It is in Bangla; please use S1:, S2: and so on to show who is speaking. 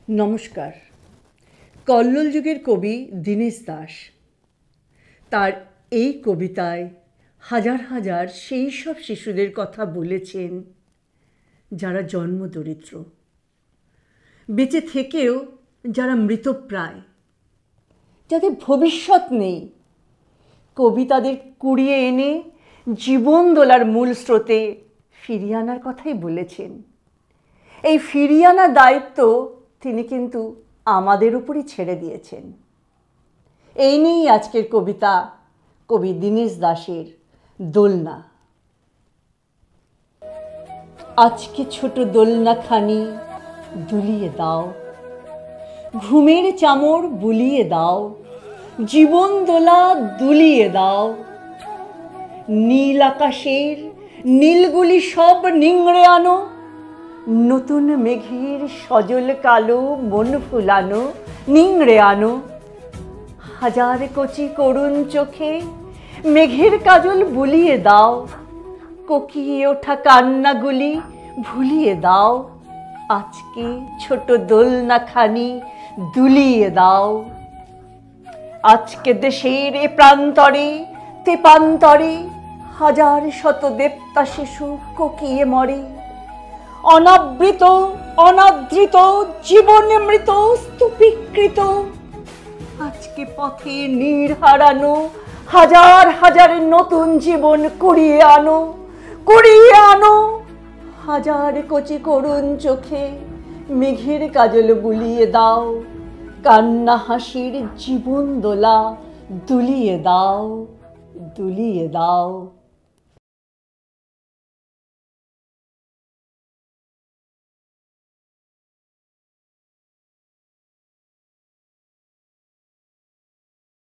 S1: নমস্কার। কল্লোল যুগের কবি দীনেশ দাস তার এই কবিতায় হাজার হাজার সেই সব শিশুদের কথা বলেছেন যারা জন্মদরিদ্র, বেঁচে থেকেও যারা মৃতপ্রায়, যাদের ভবিষ্যৎ নেই। কবি তাদের কুড়িয়ে এনে জীবন দোলার মূল স্রোতে ফিরিয়ে আনার কথাই বলেছেন। এই ফিরিয়ে আনার দায়িত্ব তিনি কিন্তু আমাদের উপরই ছেড়ে দিয়েছেন। এই নিয়েই আজকের কবিতা কবি দীনেশ দাসের দোলনা। আজকে ছোট দোলনাখানি দুলিয়ে দাও, ঘুমের চামর বুলিয়ে দাও, জীবন দোলা দুলিয়ে দাও। নীল আকাশের নীলগুলি সব নিংড়ে আনো, নতুন মেঘের সজল কালো মন ফুলানো নিংড়ে আনো। হাজার কচি করুণ চোখে মেঘের কাজল বুলিয়ে দাও, কোকিয়ে ওঠা কান্নাগুলি ভুলিয়ে দাও। আজকে ছোট দোলনাখানি দুলিয়ে দাও। আজকে দেশের এ প্রান্তরে তেপান্তরে হাজার শত দেবতা শিশু কোকিয়ে মরে। অনাবৃত অনাদৃত জীবনে মৃত স্তূপীকৃত। আজকে পথে নীড় হারানো হাজার হাজার নতুন জীবন কুড়িয়ে আনো, কুড়িয়ে আনো। হাজার কচি করুণ চোখে মেঘের কাজল বুলিয়ে দাও, কান্না হাসির জীবন দোলা দুলিয়ে দাও, দুলিয়ে দাও।